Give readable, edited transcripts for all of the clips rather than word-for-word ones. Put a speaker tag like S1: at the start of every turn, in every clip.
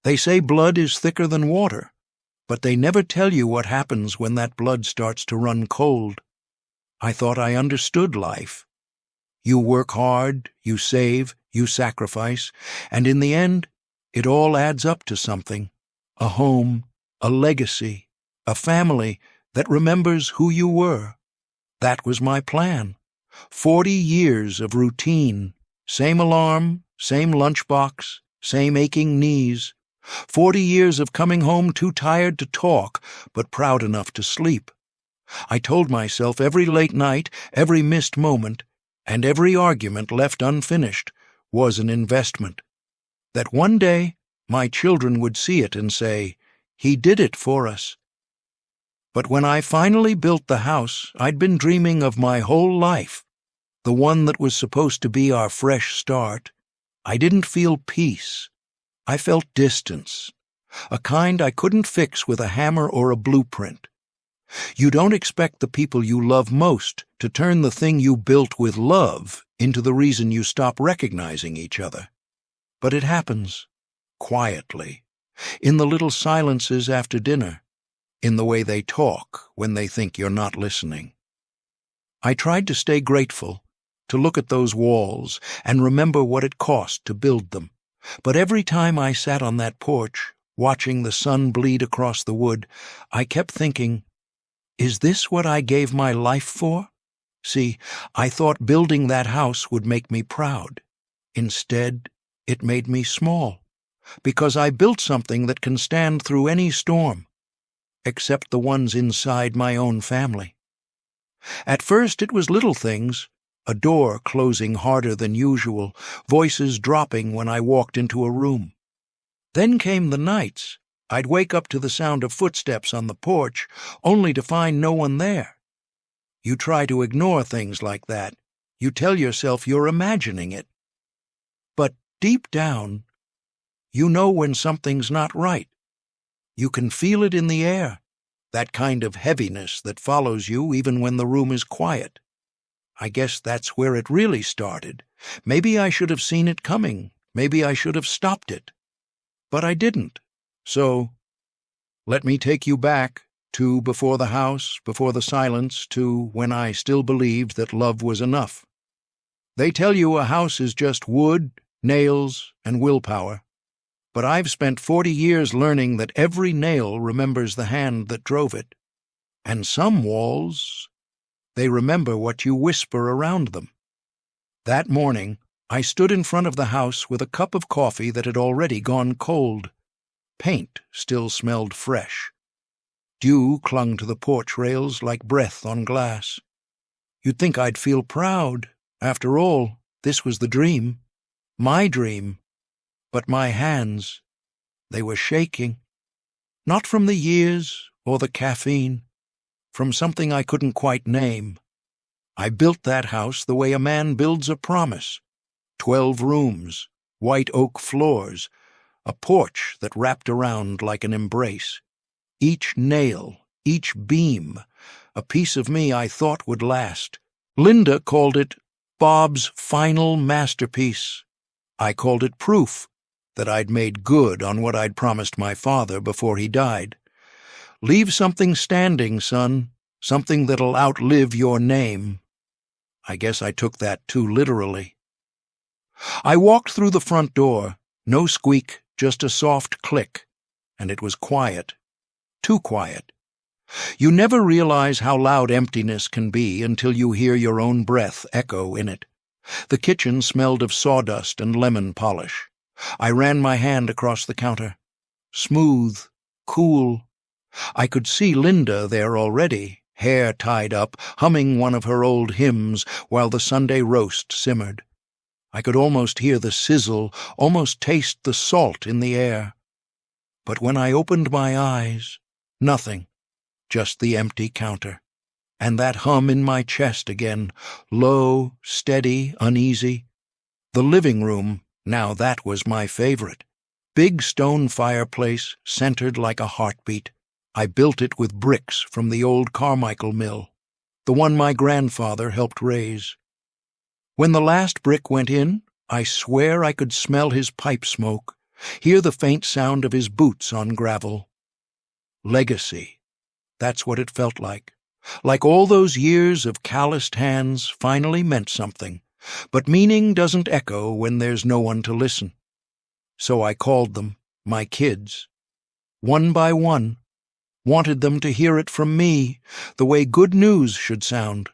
S1: They say blood is thicker than water, but they never tell you what happens when that blood starts to run cold. I thought I understood life. You work hard, you save, you sacrifice, and in the end, it all adds up to something. A home, a legacy, a family that remembers who you were. That was my plan. 40 years of routine, same alarm, same lunchbox, same aching knees. 40 years of coming home too tired to talk, but proud enough to sleep. I told myself every late night, every missed moment, and every argument left unfinished was an investment. That one day my children would see it and say, "He did it for us." But when I finally built the house I'd been dreaming of my whole life, the one that was supposed to be our fresh start, I didn't feel peace. I felt distance, a kind I couldn't fix with a hammer or a blueprint. You don't expect the people you love most to turn the thing you built with love into the reason you stop recognizing each other. But it happens, quietly, in the little silences after dinner, in the way they talk when they think you're not listening. I tried to stay grateful, to look at those walls and remember what it cost to build them. But every time I sat on that porch, watching the sun bleed across the wood, I kept thinking, is this what I gave my life for? See, I thought building that house would make me proud. Instead, it made me small, because I built something that can stand through any storm, except the ones inside my own family. At first it was little things, a door closing harder than usual, voices dropping when I walked into a room. Then came the nights. I'd wake up to the sound of footsteps on the porch, only to find no one there. You try to ignore things like that. You tell yourself you're imagining it. But deep down, you know when something's not right. You can feel it in the air, that kind of heaviness that follows you even when the room is quiet. I guess that's where it really started. Maybe I should have seen it coming. Maybe I should have stopped it. But I didn't. So, let me take you back to before the house, before the silence, to when I still believed that love was enough. They tell you a house is just wood, nails, and willpower. But I've spent 40 years learning that every nail remembers the hand that drove it. And some walls, they remember what you whisper around them. That morning, I stood in front of the house with a cup of coffee that had already gone cold. Paint still smelled fresh. Dew clung to the porch rails like breath on glass. You'd think I'd feel proud. After all, this was the dream. My dream. But my hands, they were shaking. Not from the years or the caffeine, from something I couldn't quite name. I built that house the way a man builds a promise. 12 rooms, white oak floors, a porch that wrapped around like an embrace. Each nail, each beam, a piece of me I thought would last. Linda called it Bob's final masterpiece. I called it proof that I'd made good on what I'd promised my father before he died. Leave something standing, son, something that'll outlive your name. I guess I took that too literally. I walked through the front door, no squeak, just a soft click, and it was quiet, too quiet. You never realize how loud emptiness can be until you hear your own breath echo in it. The kitchen smelled of sawdust and lemon polish. I ran my hand across the counter. Smooth, cool. I could see Linda there already, hair tied up, humming one of her old hymns while the Sunday roast simmered. I could almost hear the sizzle, almost taste the salt in the air. But when I opened my eyes, nothing, just the empty counter. And that hum in my chest again, low, steady, uneasy. The living room, now that was my favorite. Big stone fireplace, centered like a heartbeat. I built it with bricks from the old Carmichael mill, the one my grandfather helped raise. When the last brick went in, I swear I could smell his pipe smoke, hear the faint sound of his boots on gravel. Legacy. That's what it felt like. Like all those years of calloused hands finally meant something, but meaning doesn't echo when there's no one to listen. So I called them, my kids. One by one, wanted them to hear it from me, the way good news should sound.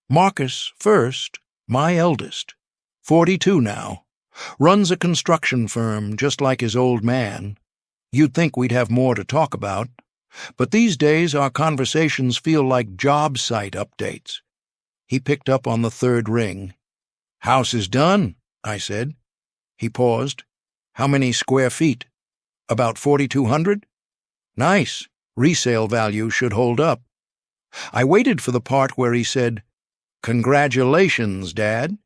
S1: Marcus first, my eldest, 42 now, runs a construction firm just like his old man. You'd think we'd have more to talk about, but these days our conversations feel like job site updates. He picked up on the third ring. "House is done," I said. He paused. "How many square feet?" "About 4,200. "Nice. Resale value should hold up." I waited for the part where he said, "Congratulations, Dad."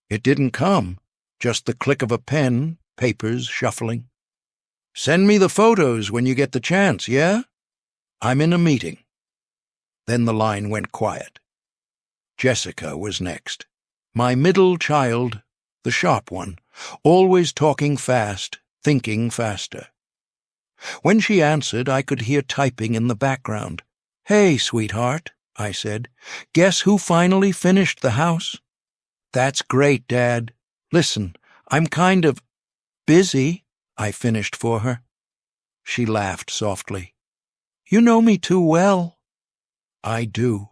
S1: It didn't come, just the click of a pen, papers shuffling. "Send me the photos when you get the chance, yeah? I'm in a meeting." Then the line went quiet. Jessica was next. My middle child, the sharp one, always talking fast, thinking faster. When she answered, I could hear typing in the background. "Hey, sweetheart," I said. "Guess who finally finished the house?" "That's great, Dad. Listen, I'm kind of busy," I finished for her. She laughed softly. "You know me too well." I do.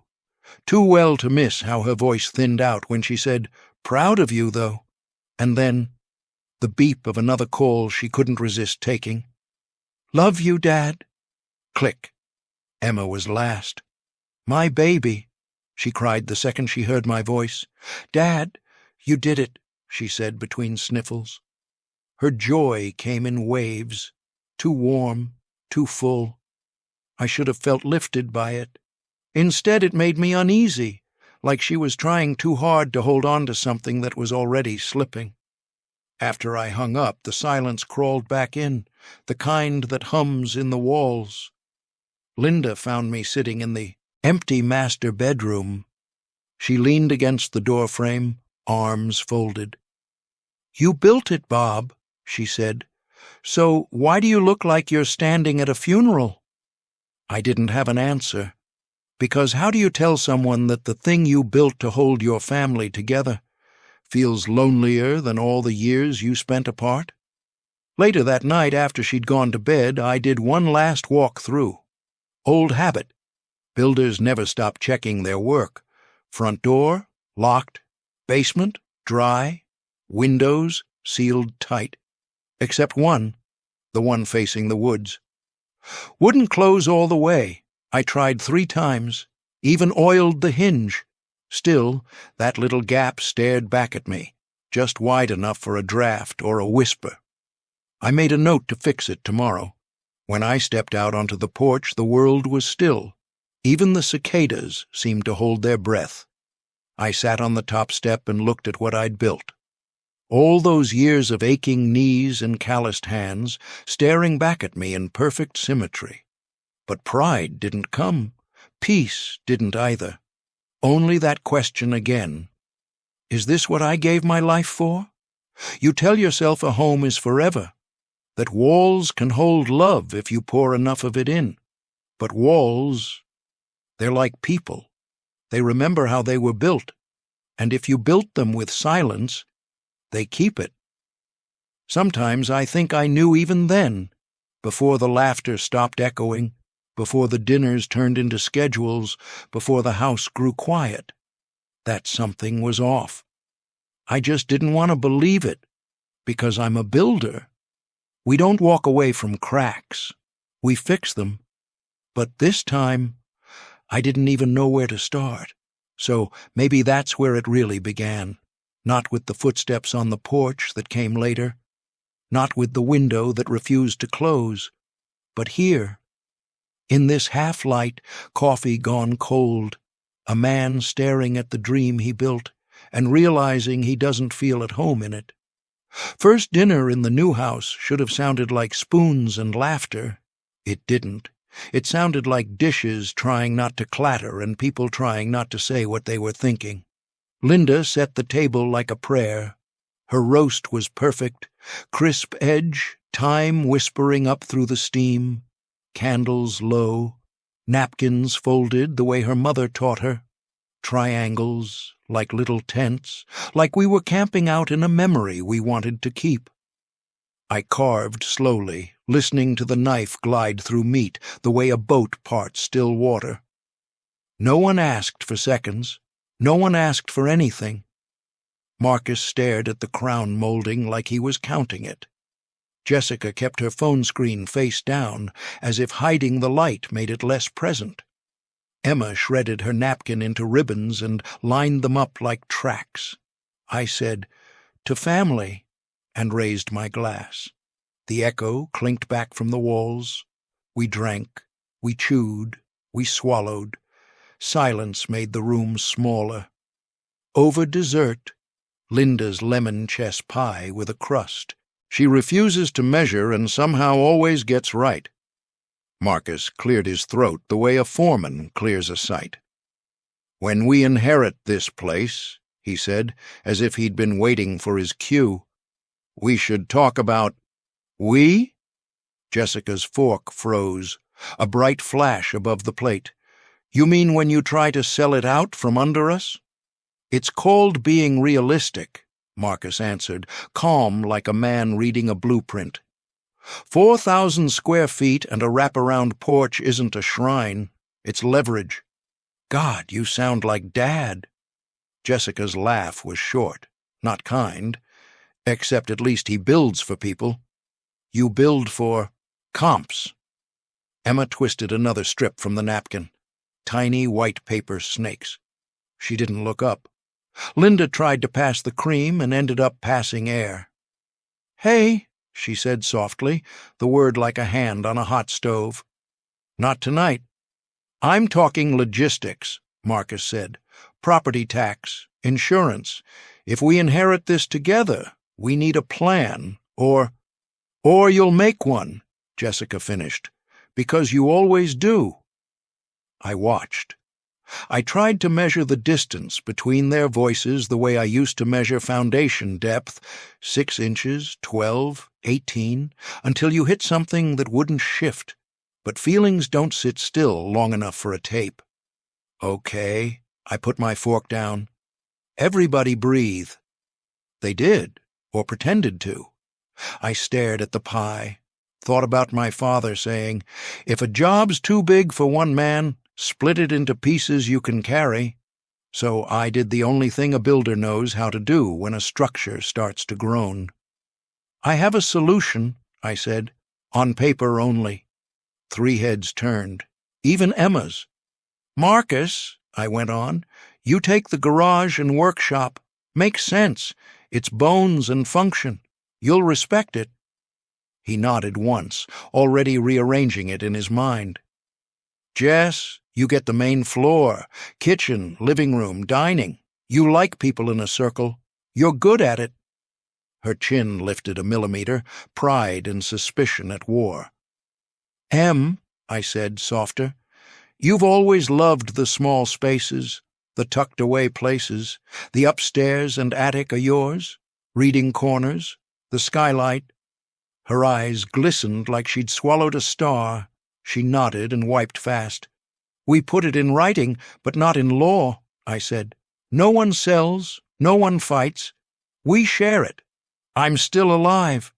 S1: Too well to miss how her voice thinned out when she said, "Proud of you, though." And then, the beep of another call she couldn't resist taking. "Love you, Dad." Click. Emma was last. "My baby," she cried the second she heard my voice. "Dad, you did it," she said between sniffles. Her joy came in waves, too warm, too full. I should have felt lifted by it. Instead, it made me uneasy, like she was trying too hard to hold on to something that was already slipping. After I hung up, the silence crawled back in, the kind that hums in the walls. Linda found me sitting in the empty master bedroom. She leaned against the doorframe, arms folded. "You built it, Bob," she said. "So why do you look like you're standing at a funeral?" I didn't have an answer, because how do you tell someone that the thing you built to hold your family together feels lonelier than all the years you spent apart? Later that night, after she'd gone to bed, I did one last walk through. Old habit. Builders never stop checking their work. Front door, locked. Basement, dry. Windows, sealed tight. Except one, the one facing the woods. Wouldn't close all the way. I tried 3 times, even oiled the hinge. Still, that little gap stared back at me, just wide enough for a draft or a whisper. I made a note to fix it tomorrow. When I stepped out onto the porch, the world was still. Even the cicadas seemed to hold their breath. I sat on the top step and looked at what I'd built. All those years of aching knees and calloused hands staring back at me in perfect symmetry. But pride didn't come. Peace didn't either. Only that question again. Is this what I gave my life for? You tell yourself a home is forever, that walls can hold love if you pour enough of it in. But walls, they're like people. They remember how they were built, and if you built them with silence, they keep it. Sometimes I think I knew even then, before the laughter stopped echoing, before the dinners turned into schedules, before the house grew quiet, that something was off. I just didn't want to believe it, because I'm a builder. We don't walk away from cracks. We fix them. But this time, I didn't even know where to start. So maybe that's where it really began. Not with the footsteps on the porch that came later, not with the window that refused to close, but here, in this half-light, coffee gone cold, a man staring at the dream he built and realizing he doesn't feel at home in it. First dinner in the new house should have sounded like spoons and laughter. It didn't. It sounded like dishes trying not to clatter and people trying not to say what they were thinking. Linda set the table like a prayer. Her roast was perfect, crisp edge, thyme whispering up through the steam, candles low, napkins folded the way her mother taught her, triangles like little tents, like we were camping out in a memory we wanted to keep. I carved slowly, listening to the knife glide through meat the way a boat parts still water. No one asked for seconds. No one asked for anything. Marcus stared at the crown molding like he was counting it. Jessica kept her phone screen face down, as if hiding the light made it less present. Emma shredded her napkin into ribbons and lined them up like tracks. I said, "To family," and raised my glass. The echo clinked back from the walls. We drank, we chewed, we swallowed. Silence made the room smaller. Over dessert, Linda's lemon chess pie with a crust. She refuses to measure and somehow always gets right. Marcus cleared his throat the way a foreman clears a site. "When we inherit this place," he said, as if he'd been waiting for his cue, "we should talk about—" "We?" Jessica's fork froze, a bright flash above the plate. "You mean when you try to sell it out from under us?" "It's called being realistic," Marcus answered, calm like a man reading a blueprint. 4,000 square feet and a wraparound porch isn't a shrine. It's leverage. God, you sound like Dad. Jessica's laugh was short, not kind, except at least he builds for people. You build for comps. Emma twisted another strip from the napkin. Tiny white paper snakes. She didn't look up. Linda tried to pass the cream and ended up passing air. "Hey," she said softly, the word like a hand on a hot stove. "Not tonight." "I'm talking logistics," Marcus said. "Property tax, insurance. If we inherit this together, we need a plan, or you'll make one," Jessica finished, "because you always do." I watched. I tried to measure the distance between their voices the way I used to measure foundation depth, 6 inches, 12, 18, until you hit something that wouldn't shift. But feelings don't sit still long enough for a tape. "Okay," I put my fork down. "Everybody breathe." They did, or pretended to. I stared at the pie, thought about my father saying, "If a job's too big for one man, split it into pieces you can carry." So I did the only thing a builder knows how to do when a structure starts to groan. "I have a solution," I said, "on paper only." 3 heads turned, even Emma's. "Marcus," I went on, "you take the garage and workshop. Makes sense. It's bones and function. You'll respect it." He nodded once, already rearranging it in his mind. "Jess, you get the main floor, kitchen, living room, dining. You like people in a circle. You're good at it." Her chin lifted a millimeter, pride and suspicion at war. "Em," I said, softer, "you've always loved the small spaces, the tucked-away places. The upstairs and attic are yours? Reading corners? The skylight?" Her eyes glistened like she'd swallowed a star. She nodded and wiped fast. "We put it in writing, but not in law," I said. "No one sells, no one fights. We share it. I'm still alive.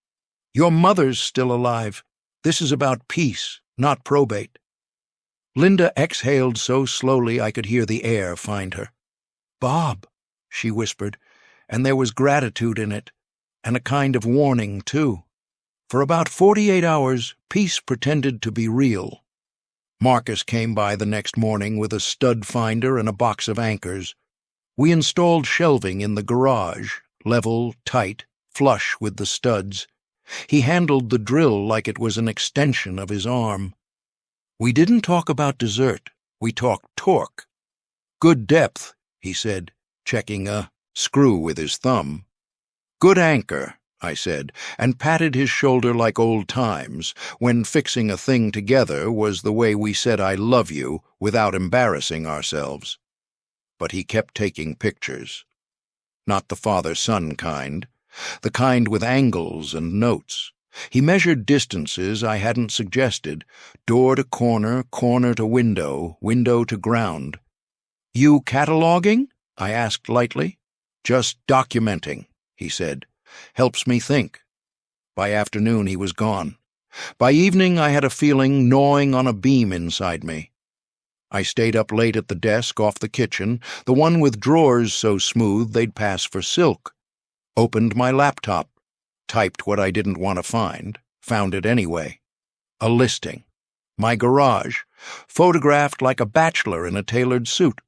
S1: Your mother's still alive. This is about peace, not probate." Linda exhaled so slowly I could hear the air find her. "Bob," she whispered, and there was gratitude in it, and a kind of warning, too. For about 48 hours, peace pretended to be real. Marcus came by the next morning with a stud finder and a box of anchors. We installed shelving in the garage, level, tight, flush with the studs. He handled the drill like it was an extension of his arm. We didn't talk about dessert. We talked torque. "Good depth," he said, checking a screw with his thumb. "Good anchor," I said, and patted his shoulder like old times, when fixing a thing together was the way we said "I love you" without embarrassing ourselves. But he kept taking pictures. Not the father-son kind. the kind with angles and notes. He measured distances I hadn't suggested, door to corner, corner to window, window to ground. "You cataloging?" I asked lightly. "Just documenting," he said. "Helps me think." By afternoon he was gone. By evening I had a feeling gnawing on a beam inside me. I stayed up late at the desk off the kitchen, the one with drawers so smooth they'd pass for silk. Opened my laptop, typed what I didn't want to find, found it anyway. A listing. My garage, photographed like a bachelor in a tailored suit.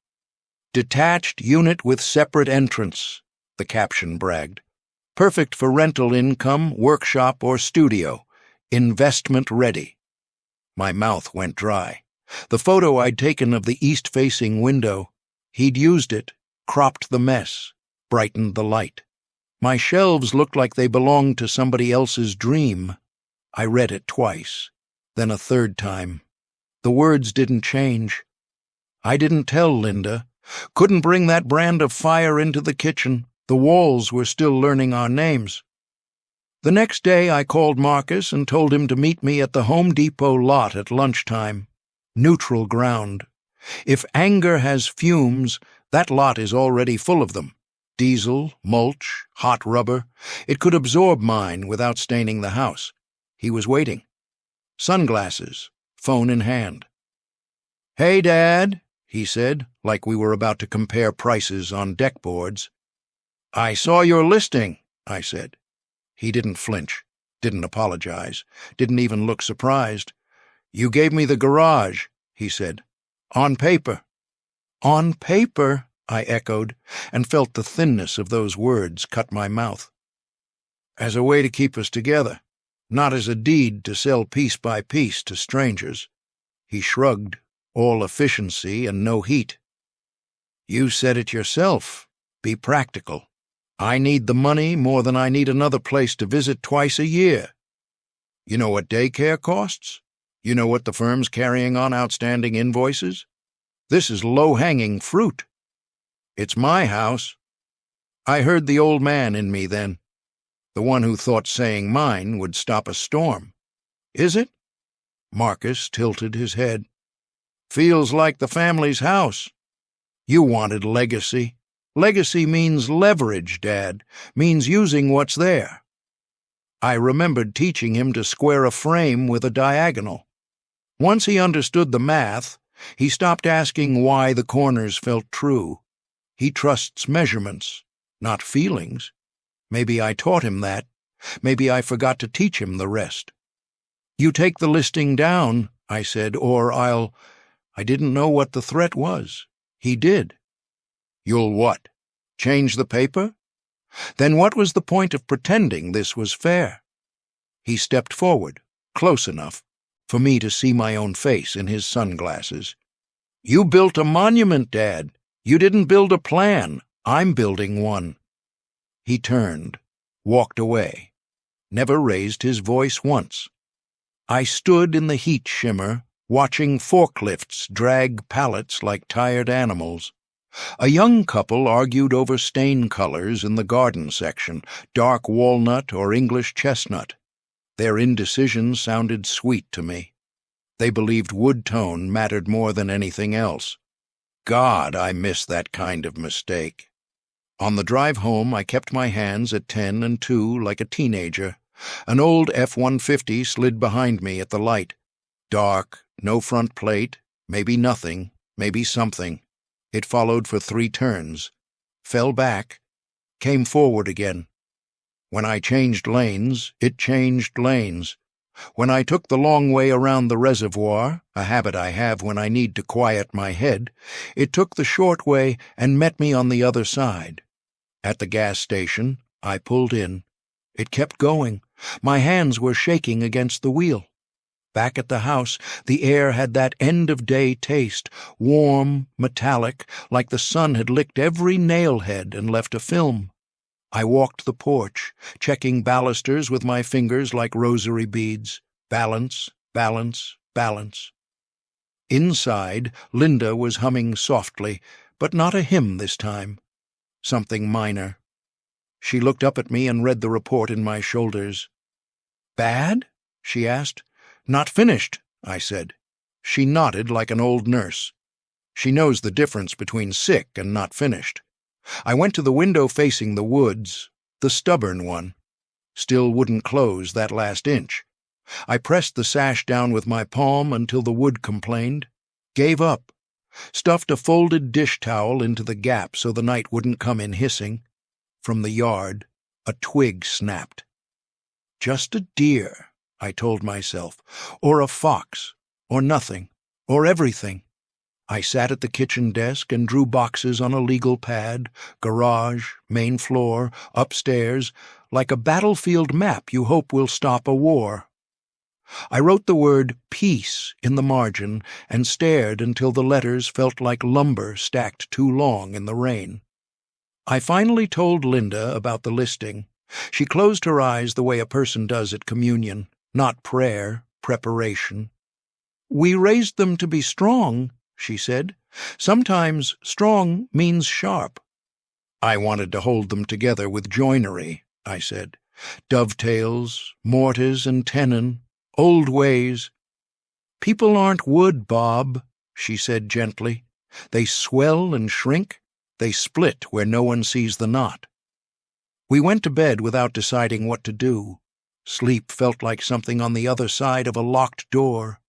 S1: "Detached unit with separate entrance," the caption bragged. "Perfect for rental income, workshop, or studio. Investment ready." My mouth went dry. The photo I'd taken of the east-facing window, he'd used it, cropped the mess, brightened the light. My shelves looked like they belonged to somebody else's dream. I read it twice, then a third time. The words didn't change. I didn't tell Linda. Couldn't bring that brand of fire into the kitchen. The walls were still learning our names. The next day I called Marcus and told him to meet me at the Home Depot lot at lunchtime. Neutral ground. If anger has fumes, that lot is already full of them. Diesel, mulch, hot rubber. It could absorb mine without staining the house. He was waiting. Sunglasses, phone in hand. "Hey, Dad," he said, like we were about to compare prices on deck boards. "I saw your listing," I said. He didn't flinch, didn't apologize, didn't even look surprised. "You gave me the garage," he said. "On paper." "On paper," I echoed, and felt the thinness of those words cut my mouth. "As a way to keep us together, not as a deed to sell piece by piece to strangers." He shrugged, all efficiency and no heat. "You said it yourself. Be practical. I need the money more than I need another place to visit twice a year. You know what daycare costs? You know what the firm's carrying on outstanding invoices? This is low-hanging fruit. It's my house." I heard the old man in me then, the one who thought saying mine would stop a storm. "Is it?" Marcus tilted his head. "Feels like the family's house. You wanted legacy. Legacy means leverage, Dad, means using what's there." I remembered teaching him to square a frame with a diagonal. Once he understood the math, he stopped asking why the corners felt true. He trusts measurements, not feelings. Maybe I taught him that. Maybe I forgot to teach him the rest. "You take the listing down," I said, "or I'll—" I didn't know what the threat was. He did. "You'll what? Change the paper?" Then what was the point of pretending this was fair? He stepped forward, close enough, for me to see my own face in his sunglasses. "You built a monument, Dad. You didn't build a plan. I'm building one." He turned, walked away, never raised his voice once. I stood in the heat shimmer, watching forklifts drag pallets like tired animals. A young couple argued over stain colors in the garden section, dark walnut or English chestnut. Their indecision sounded sweet to me. They believed wood tone mattered more than anything else. God, I miss that kind of mistake. On the drive home, I kept my hands at 10 and 2 like a teenager. An old F-150 slid behind me at the light. Dark, no front plate, maybe nothing, maybe something. It followed for 3 turns, fell back, came forward again. When I changed lanes, it changed lanes. When I took the long way around the reservoir, a habit I have when I need to quiet my head, it took the short way and met me on the other side. At the gas station, I pulled in. It kept going. My hands were shaking against the wheel. Back at the house, the air had that end-of-day taste, warm, metallic, like the sun had licked every nail-head and left a film. I walked the porch, checking balusters with my fingers like rosary beads. Balance, balance, balance. Inside, Linda was humming softly, but not a hymn this time. Something minor. She looked up at me and read the report in my shoulders. "Bad?" she asked. "Not finished," I said. She nodded like an old nurse. She knows the difference between sick and not finished. I went to the window facing the woods, the stubborn one. Still wouldn't close that last inch. I pressed the sash down with my palm until the wood complained, gave up, stuffed a folded dish towel into the gap so the night wouldn't come in hissing. From the yard, a twig snapped. Just a deer, I told myself, or a fox, or nothing, or everything. I sat at the kitchen desk and drew boxes on a legal pad, garage, main floor, upstairs, like a battlefield map you hope will stop a war. I wrote the word peace in the margin and stared until the letters felt like lumber stacked too long in the rain. I finally told Linda about the listing. She closed her eyes the way a person does at communion, not prayer, preparation. "We raised them to be strong," she said. "Sometimes strong means sharp." I wanted to hold them together with joinery, I said. Dovetails, mortise and tenon, old ways. "People aren't wood, Bob," she said gently. "They swell and shrink. They split where no one sees the knot." We went to bed without deciding what to do. Sleep felt like something on the other side of a locked door.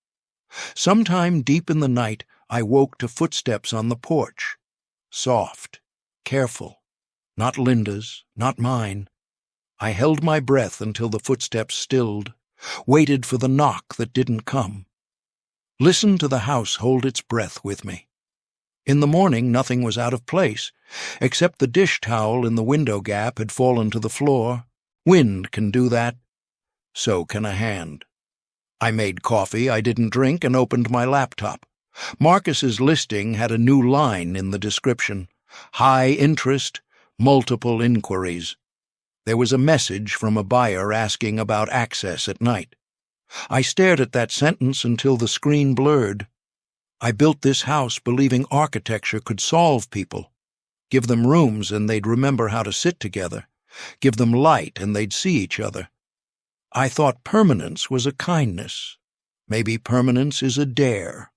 S1: Sometime deep in the night, I woke to footsteps on the porch. Soft, careful, not Linda's, not mine. I held my breath until the footsteps stilled, waited for the knock that didn't come. Listened to the house hold its breath with me. In the morning, nothing was out of place, except the dish towel in the window gap had fallen to the floor. Wind can do that. So can a hand. I made coffee I didn't drink and opened my laptop. Marcus's listing had a new line in the description. High interest, multiple inquiries. There was a message from a buyer asking about access at night. I stared at that sentence until the screen blurred. I built this house believing architecture could solve people. Give them rooms and they'd remember how to sit together. Give them light and they'd see each other. I thought permanence was a kindness. Maybe permanence is a dare.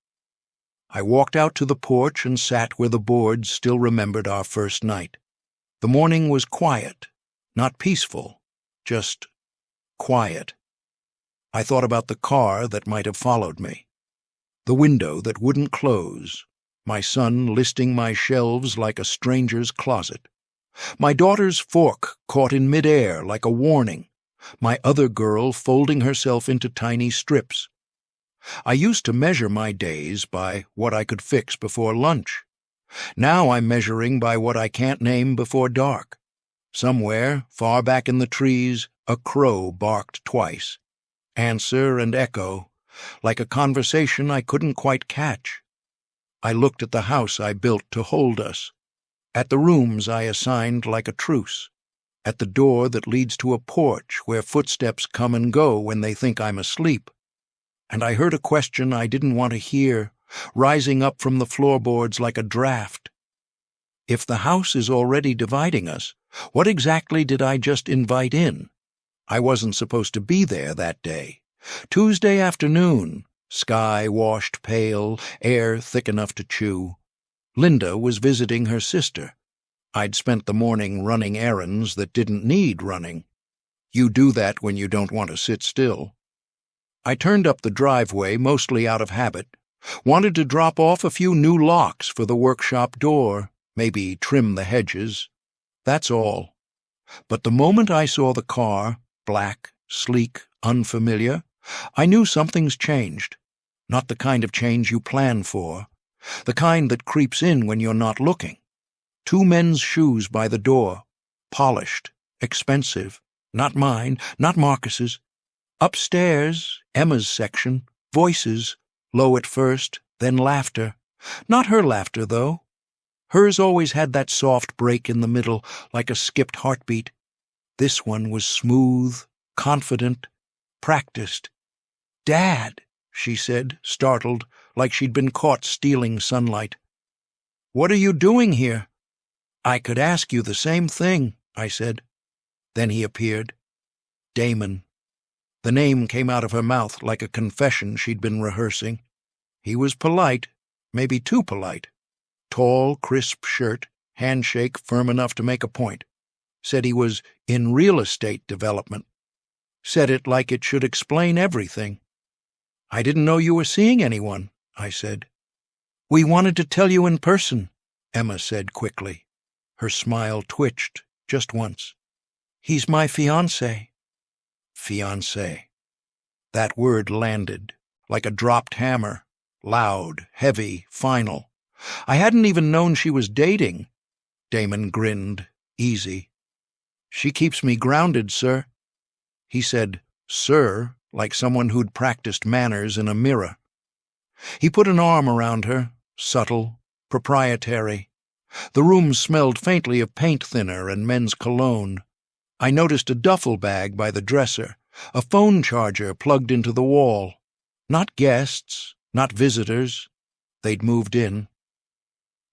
S1: I walked out to the porch and sat where the boards still remembered our first night. The morning was quiet, not peaceful, just quiet. I thought about the car that might have followed me. The window that wouldn't close, my son listing my shelves like a stranger's closet, my daughter's fork caught in midair like a warning, my other girl folding herself into tiny strips. I used to measure my days by what I could fix before lunch. Now I'm measuring by what I can't name before dark. Somewhere, far back in the trees, a crow barked twice. Answer and echo, like a conversation I couldn't quite catch. I looked at the house I built to hold us, at the rooms I assigned like a truce, at the door that leads to a porch where footsteps come and go when they think I'm asleep. And I heard a question I didn't want to hear, rising up from the floorboards like a draft. If the house is already dividing us, what exactly did I just invite in? I wasn't supposed to be there that day. Tuesday afternoon, sky washed pale, air thick enough to chew. Linda was visiting her sister. I'd spent the morning running errands that didn't need running. You do that when you don't want to sit still. I turned up the driveway, mostly out of habit. Wanted to drop off a few new locks for the workshop door, maybe trim the hedges. That's all. But the moment I saw the car, black, sleek, unfamiliar, I knew something's changed. Not the kind of change you plan for. The kind that creeps in when you're not looking. 2 men's shoes by the door. Polished. Expensive. Not mine. Not Marcus's. Upstairs, Emma's section. Voices. Low at first, then laughter. Not her laughter, though. Hers always had that soft break in the middle, like a skipped heartbeat. This one was smooth, confident, practiced. "Dad," she said, startled, like she'd been caught stealing sunlight. "What are you doing here?" "I could ask you the same thing," I said. Then he appeared. Damon. The name came out of her mouth like a confession she'd been rehearsing. He was polite, maybe too polite. Tall, crisp shirt, handshake firm enough to make a point. Said he was in real estate development. Said it like it should explain everything. "I didn't know you were seeing anyone," I said. "We wanted to tell you in person," Emma said quickly. Her smile twitched just once. "He's my fiancé." Fiancé. That word landed, like a dropped hammer, loud, heavy, final. I hadn't even known she was dating. Damon grinned, easy. "She keeps me grounded, sir." He said, "sir," like someone who'd practiced manners in a mirror. He put an arm around her, subtle, proprietary. The room smelled faintly of paint thinner and men's cologne. I noticed a duffel bag by the dresser, a phone charger plugged into the wall. Not guests, not visitors. They'd moved in.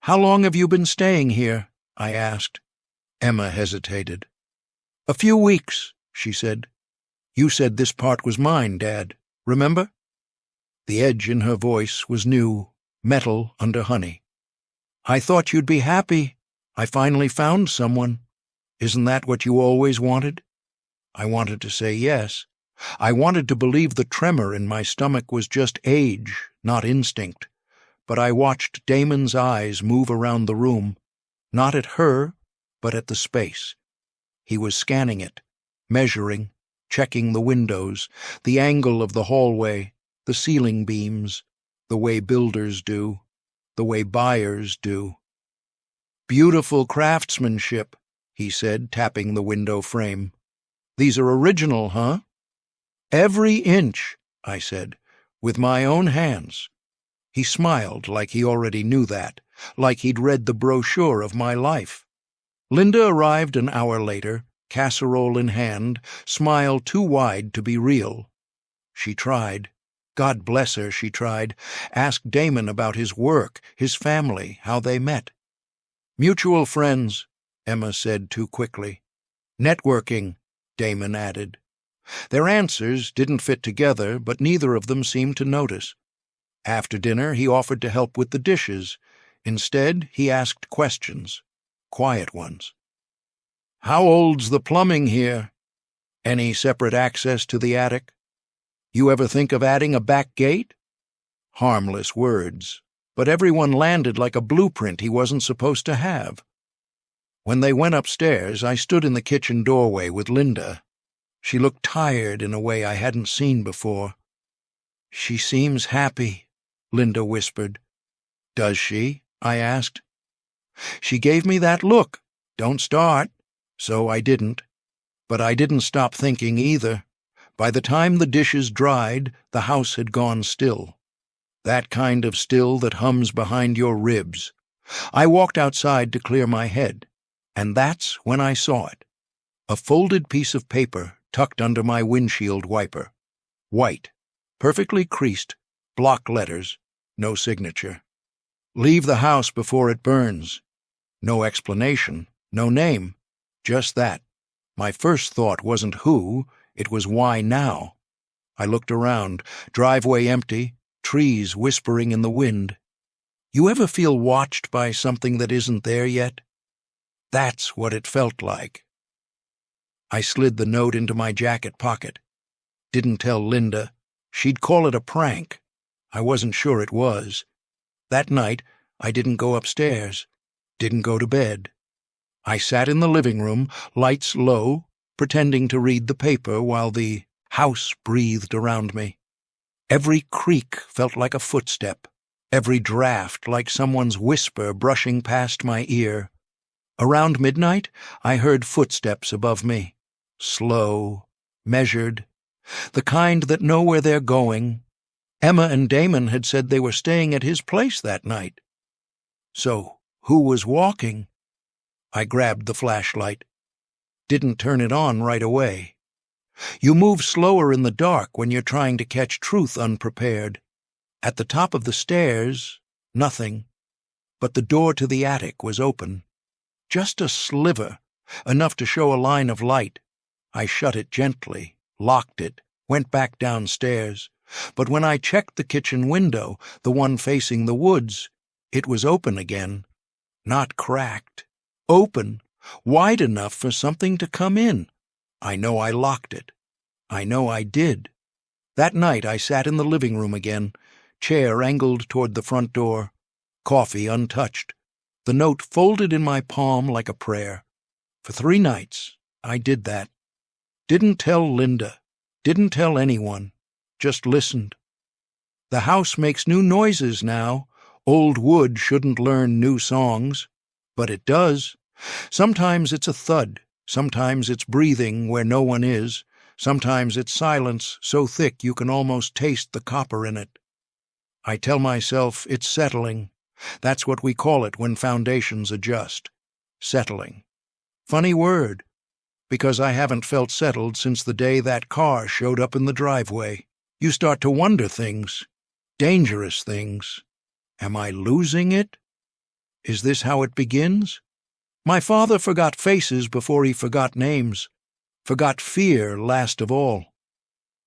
S1: "How long have you been staying here?" I asked. Emma hesitated. "A few weeks," she said. "You said this part was mine, Dad. Remember?" The edge in her voice was new, metal under honey. "I thought you'd be happy. I finally found someone. Isn't that what you always wanted?" I wanted to say yes. I wanted to believe the tremor in my stomach was just age, not instinct. But I watched Damon's eyes move around the room, not at her, but at the space. He was scanning it, measuring, checking the windows, the angle of the hallway, the ceiling beams, the way builders do, the way buyers do. "Beautiful craftsmanship," he said, tapping the window frame. "These are original, huh?" "Every inch," I said, "with my own hands." He smiled like he already knew that, like he'd read the brochure of my life. Linda arrived an hour later, casserole in hand, smile too wide to be real. She tried. God bless her, she tried. Asked Damon about his work, his family, how they met. "Mutual friends," Emma said too quickly. "Networking," Damon added. Their answers didn't fit together, but neither of them seemed to notice. After dinner, he offered to help with the dishes. Instead, he asked questions, quiet ones. "How old's the plumbing here? Any separate access to the attic? You ever think of adding a back gate?" Harmless words, but everyone landed like a blueprint he wasn't supposed to have. When they went upstairs, I stood in the kitchen doorway with Linda. She looked tired in a way I hadn't seen before. "She seems happy," Linda whispered. "Does she?" I asked. She gave me that look, "Don't start," so I didn't. But I didn't stop thinking either. By the time the dishes dried, the house had gone still. That kind of still that hums behind your ribs. I walked outside to clear my head, and that's when I saw it. A folded piece of paper tucked under my windshield wiper. White, perfectly creased, block letters, no signature. "Leave the house before it burns." No explanation, no name, just that. My first thought wasn't who, it was why now. I looked around, driveway empty, trees whispering in the wind. You ever feel watched by something that isn't there yet? That's what it felt like. I slid the note into my jacket pocket. Didn't tell Linda. She'd call it a prank. I wasn't sure it was. That night, I didn't go upstairs, didn't go to bed. I sat in the living room, lights low, pretending to read the paper while the house breathed around me. Every creak felt like a footstep, every draft like someone's whisper brushing past my ear. Around midnight, I heard footsteps above me, slow, measured, the kind that know where they're going. Emma and Damon had said they were staying at his place that night. So, who was walking? I grabbed the flashlight. Didn't turn it on right away. You move slower in the dark when you're trying to catch truth unprepared. At the top of the stairs, nothing. But the door to the attic was open. Just a sliver, enough to show a line of light, I shut it gently, locked it, went back downstairs. But when I checked the kitchen window, the one facing the woods, it was open again. Not cracked. Open, wide enough for something to come in. I know I locked it. I know I did. That night I sat in the living room again, chair angled toward the front door, coffee untouched, the note folded in my palm like a prayer. For 3 nights, I did that. Didn't tell Linda, didn't tell anyone, just listened. The house makes new noises now. Old wood shouldn't learn new songs, but it does. Sometimes it's a thud, sometimes it's breathing where no one is, sometimes it's silence so thick you can almost taste the copper in it. I tell myself it's settling. That's what we call it when foundations adjust. Settling. Funny word, because I haven't felt settled since the day that car showed up in the driveway. You start to wonder things, dangerous things. Am I losing it? Is this how it begins? My father forgot faces before he forgot names, forgot fear last of all.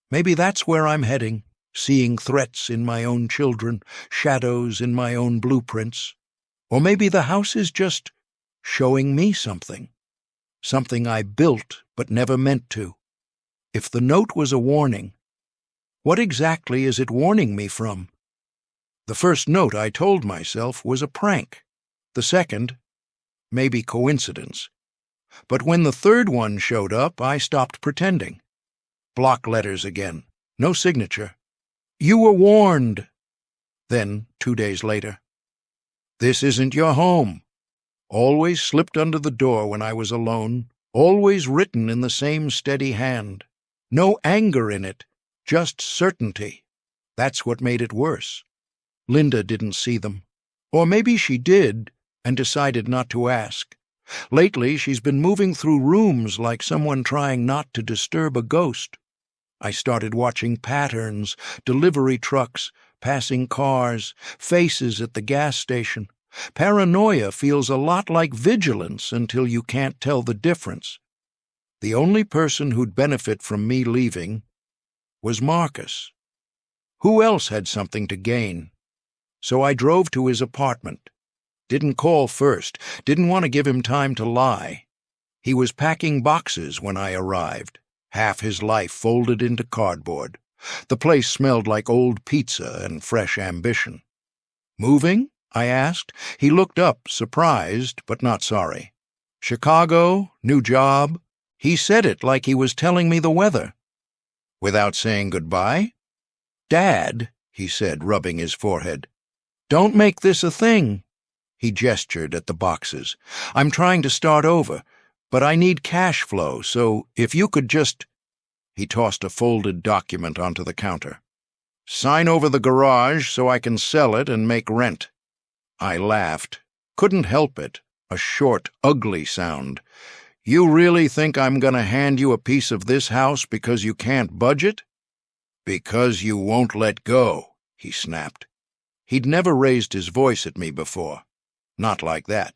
S1: Maybe that's where I'm heading, seeing threats in my own children, shadows in my own blueprints. Or maybe the house is just showing me something I built but never meant to. If the note was a warning, what exactly is it warning me from? The first note, I told myself, was a prank. The second, maybe coincidence. But when the third one showed up, I stopped pretending. Block letters again. No signature. You were warned. Then, 2 days later, this isn't your home. Always slipped under the door when I was alone, always written in the same steady hand. No anger in it, just certainty. That's what made it worse. Linda didn't see them. Or maybe she did and decided not to ask. Lately, she's been moving through rooms like someone trying not to disturb a ghost. I started watching patterns, delivery trucks, passing cars, faces at the gas station. Paranoia feels a lot like vigilance until you can't tell the difference. The only person who'd benefit from me leaving was Marcus. Who else had something to gain? So I drove to his apartment. Didn't call first, didn't want to give him time to lie. He was packing boxes when I arrived, half his life folded into cardboard. The place smelled like old pizza and fresh ambition. Moving? I asked. He looked up, surprised, but not sorry. Chicago, new job. He said it like he was telling me the weather. Without saying goodbye? Dad, he said, rubbing his forehead. Don't make this a thing. He gestured at the boxes. I'm trying to start over, but I need cash flow, so if you could just... He tossed a folded document onto the counter. Sign over the garage so I can sell it and make rent. I laughed. Couldn't help it. A short, ugly sound. You really think I'm going to hand you a piece of this house because you can't budget? Because you won't let go, he snapped. He'd never raised his voice at me before. Not like that.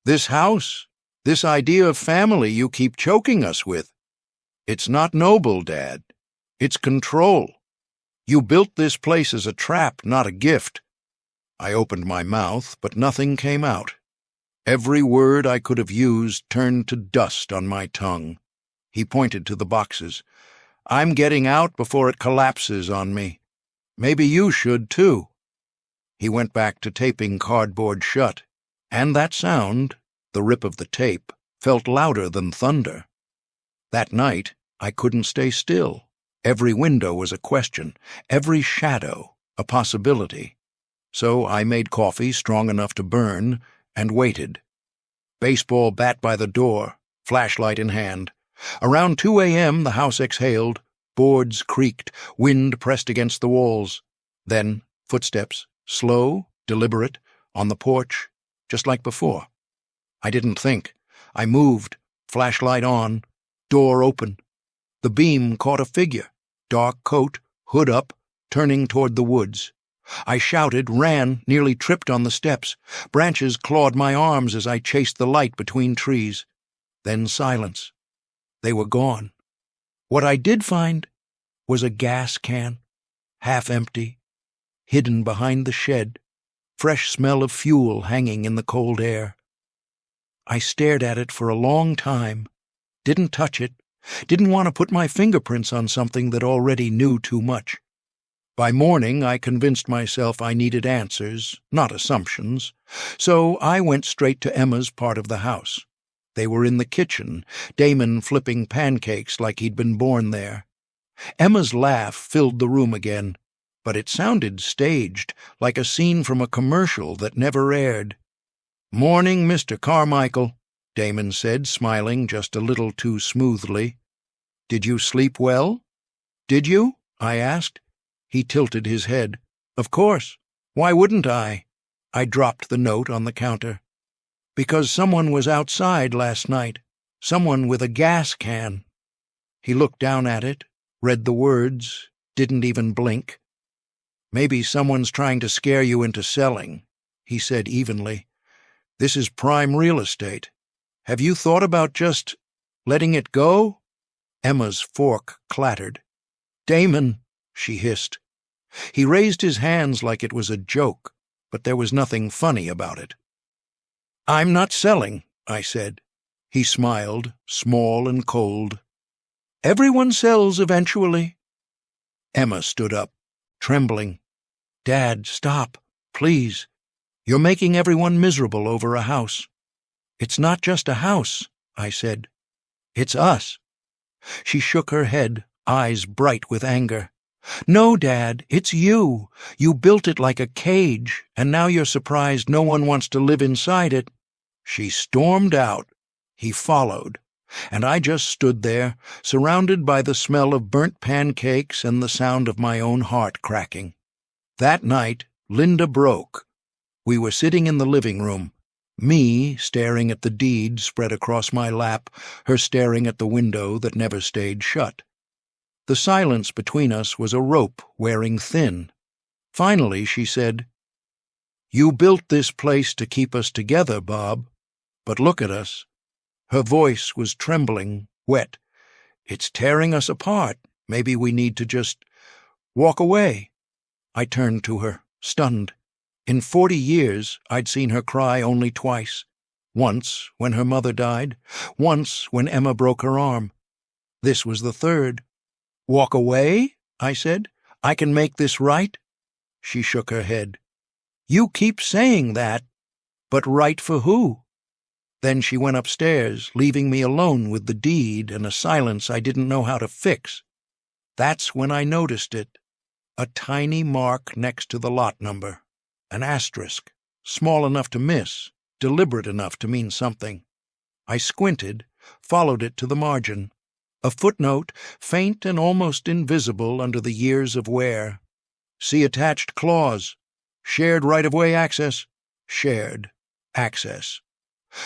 S1: This house, this idea of family you keep choking us with. It's not noble, Dad. It's control. You built this place as a trap, not a gift. I opened my mouth, but nothing came out. Every word I could have used turned to dust on my tongue. He pointed to the boxes. I'm getting out before it collapses on me. Maybe you should, too. He went back to taping cardboard shut, and that sound, the rip of the tape, felt louder than thunder. That night, I couldn't stay still. Every window was a question, every shadow a possibility. So I made coffee strong enough to burn and waited. Baseball bat by the door, flashlight in hand. Around 2 a.m. the house exhaled, boards creaked, wind pressed against the walls. Then footsteps, slow, deliberate, on the porch, just like before. I didn't think. I moved, flashlight on, door open. The beam caught a figure, dark coat, hood up, turning toward the woods. I shouted, ran, nearly tripped on the steps. Branches clawed my arms as I chased the light between trees. Then silence. They were gone. What I did find was a gas can, half empty, hidden behind the shed, fresh smell of fuel hanging in the cold air. I stared at it for a long time, didn't touch it, didn't want to put my fingerprints on something that already knew too much. By morning, I convinced myself I needed answers, not assumptions, so I went straight to Emma's part of the house. They were in the kitchen, Damon flipping pancakes like he'd been born there. Emma's laugh filled the room again, but it sounded staged, like a scene from a commercial that never aired. "Morning, Mr. Carmichael," Damon said, smiling just a little too smoothly. "Did you sleep well?" "Did you?" I asked. He tilted his head. "Of course. Why wouldn't I?" I dropped the note on the counter. "Because someone was outside last night. Someone with a gas can." He looked down at it, read the words, didn't even blink. "Maybe someone's trying to scare you into selling," he said evenly. "This is prime real estate. Have you thought about just letting it go?" Emma's fork clattered. "Damon," she hissed. He raised his hands like it was a joke, but there was nothing funny about it. "I'm not selling," I said. He smiled, small and cold. "Everyone sells eventually." Emma stood up, trembling. "Dad, stop, please. You're making everyone miserable over a house." "It's not just a house," I said. "It's us." She shook her head, eyes bright with anger. "No, Dad, it's you. You built it like a cage, and now you're surprised no one wants to live inside it." She stormed out. He followed, and I just stood there, surrounded by the smell of burnt pancakes and the sound of my own heart cracking. That night, Linda broke. We were sitting in the living room, me staring at the deed spread across my lap, her staring at the window that never stayed shut. The silence between us was a rope wearing thin. Finally, she said, "You built this place to keep us together, Bob, but look at us." Her voice was trembling, wet. "It's tearing us apart. Maybe we need to just walk away." I turned to her, stunned. In 40 years, I'd seen her cry only twice. Once when her mother died, once when Emma broke her arm. This was the third. "Walk away?" I said. "I can make this right?" She shook her head. "You keep saying that, but right for who?" Then she went upstairs, leaving me alone with the deed and a silence I didn't know how to fix. That's when I noticed it. A tiny mark next to the lot number. An asterisk, small enough to miss, deliberate enough to mean something. I squinted, followed it to the margin. A footnote, faint and almost invisible under the years of wear. "See attached clause. Shared right-of-way access. Shared access."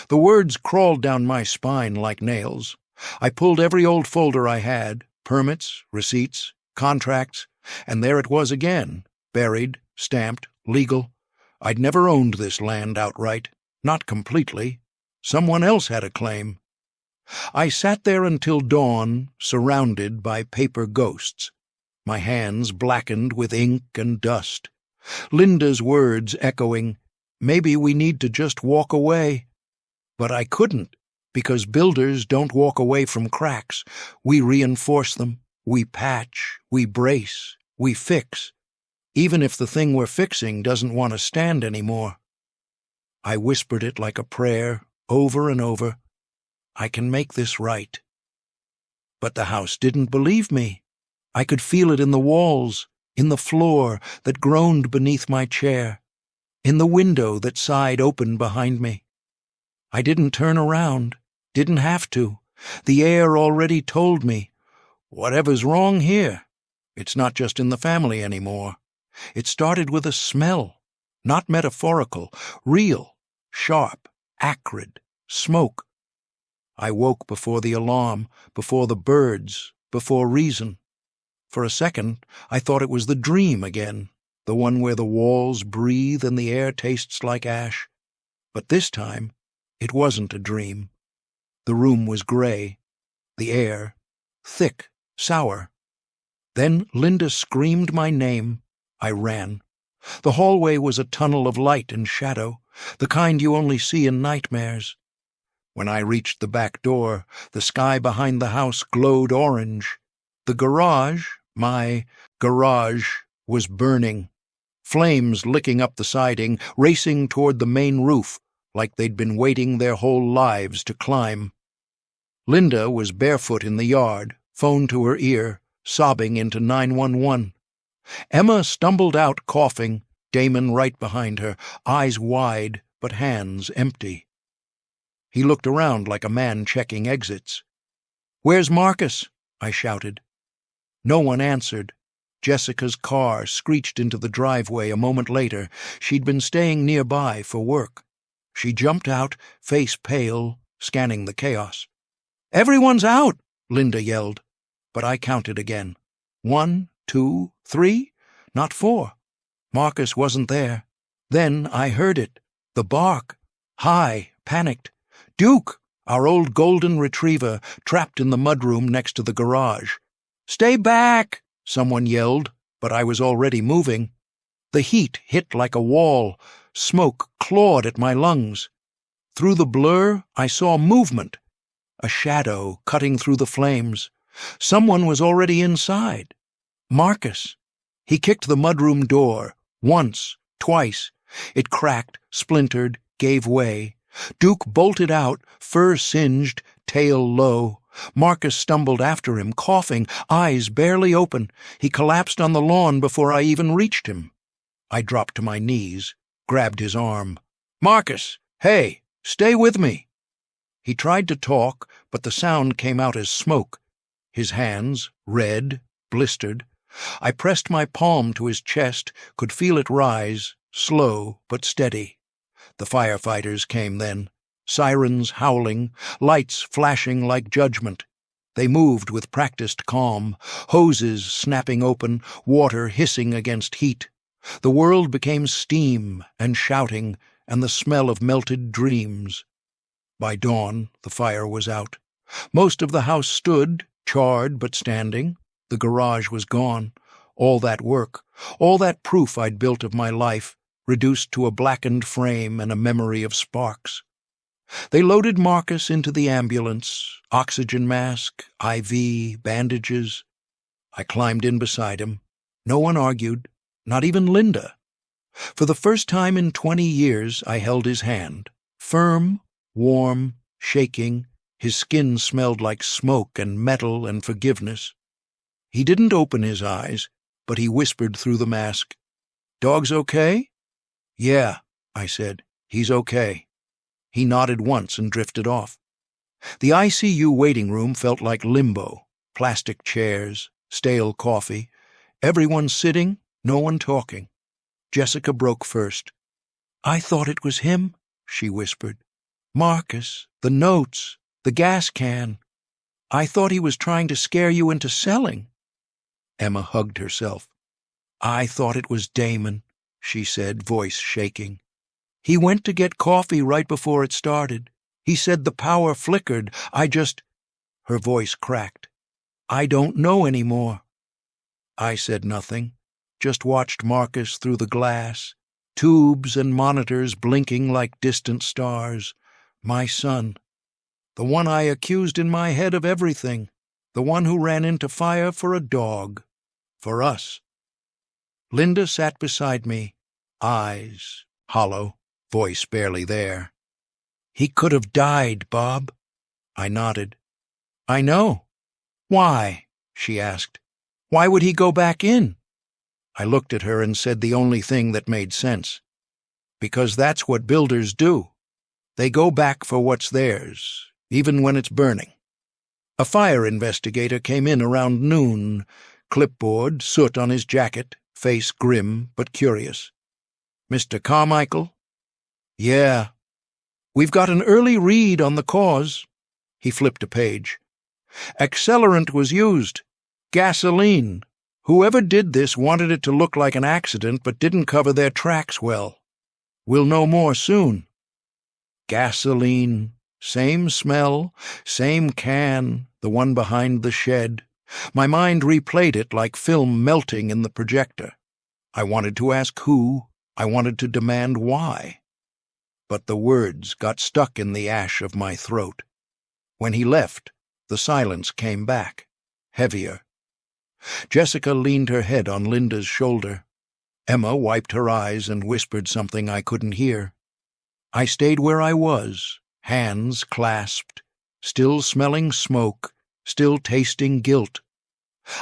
S1: The words crawled down my spine like nails. I pulled every old folder I had, permits, receipts, contracts, and there it was again, buried, stamped, legal. I'd never owned this land outright, not completely. Someone else had a claim. I sat there until dawn, surrounded by paper ghosts, my hands blackened with ink and dust. Linda's words echoing, "Maybe we need to just walk away." But I couldn't, because builders don't walk away from cracks. We reinforce them, we patch, we brace, we fix, even if the thing we're fixing doesn't want to stand anymore. I whispered it like a prayer, over and over. I can make this right. But the house didn't believe me. I could feel it in the walls, in the floor that groaned beneath my chair, in the window that sighed open behind me. I didn't turn around, didn't have to. The air already told me, whatever's wrong here. It's not just in the family anymore. It started with a smell, not metaphorical, real, sharp, acrid, smoke. I woke before the alarm, before the birds, before reason. For a second, I thought it was the dream again, the one where the walls breathe and the air tastes like ash. But this time, it wasn't a dream. The room was gray. the air, thick, sour. Then Linda screamed my name. I ran. The hallway was a tunnel of light and shadow, the kind you only see in nightmares. When I reached the back door, the sky behind the house glowed orange. The garage, my garage, was burning. Flames licking up the siding, racing toward the main roof, like they'd been waiting their whole lives to climb. Linda was barefoot in the yard, phone to her ear, sobbing into 911. Emma stumbled out coughing, Damon right behind her, eyes wide but hands empty. He looked around like a man checking exits. "Where's Marcus?" I shouted. No one answered. Jessica's car screeched into the driveway a moment later. She'd been staying nearby for work. She jumped out, face pale, scanning the chaos. "Everyone's out!" Linda yelled. But I counted again. 1, 2, 3, not 4. Marcus wasn't there. Then I heard it. The bark. High, panicked. Duke, our old golden retriever, trapped in the mudroom next to the garage. "Stay back!" someone yelled, but I was already moving. The heat hit like a wall. Smoke clawed at my lungs. Through the blur, I saw movement. A shadow cutting through the flames. Someone was already inside. Marcus. He kicked the mudroom door. Once, twice. It cracked, splintered, gave way. Duke bolted out, fur singed, tail low. Marcus stumbled after him, coughing, eyes barely open. He collapsed on the lawn before I even reached him. I dropped to my knees, grabbed his arm. "Marcus, hey, stay with me." He tried to talk, but the sound came out as smoke. His hands, red, blistered. I pressed my palm to his chest, could feel it rise, slow but steady. The firefighters came then, sirens howling, lights flashing like judgment. They moved with practiced calm, hoses snapping open, water hissing against heat. The world became steam and shouting and the smell of melted dreams. By dawn, the fire was out. Most of the house stood, charred but standing. The garage was gone. All that work, all that proof I'd built of my life, reduced to a blackened frame and a memory of sparks. They loaded Marcus into the ambulance, oxygen mask, IV, bandages. I climbed in beside him. No one argued, not even Linda. For the first time in 20 years, I held his hand, firm, warm, shaking. His skin smelled like smoke and metal and forgiveness. He didn't open his eyes, but he whispered through the mask, "Dog's okay?" "Yeah," I said, "he's okay." He nodded once and drifted off. The ICU waiting room felt like limbo, plastic chairs, stale coffee, everyone sitting, no one talking. Jessica broke first. "I thought it was him," she whispered. "Marcus, the notes, the gas can. I thought he was trying to scare you into selling." Emma hugged herself. "I thought it was Damon," she said, voice shaking. "He went to get coffee right before it started. He said the power flickered. Her voice cracked. "I don't know anymore." I said nothing, just watched Marcus through the glass, tubes and monitors blinking like distant stars. My son. The one I accused in my head of everything. The one who ran into fire for a dog. For us. Linda sat beside me, eyes hollow, voice barely there. "He could have died, Bob." I nodded. "I know." "Why?" she asked. "Why would he go back in?" I looked at her and said the only thing that made sense. "Because that's what builders do. They go back for what's theirs, even when it's burning." A fire investigator came in around noon, clipboard, soot on his jacket, face grim but curious. "Mr. Carmichael?" "Yeah. We've got an early read on the cause." He flipped a page. "Accelerant was used. Gasoline. Whoever did this wanted it to look like an accident but didn't cover their tracks well. We'll know more soon." Gasoline. Same smell, same can, the one behind the shed. My mind replayed it like film melting in the projector. I wanted to ask who, I wanted to demand why. But the words got stuck in the ash of my throat. When he left, the silence came back, heavier. Jessica leaned her head on Linda's shoulder. Emma wiped her eyes and whispered something I couldn't hear. I stayed where I was, hands clasped, still smelling smoke, still tasting guilt.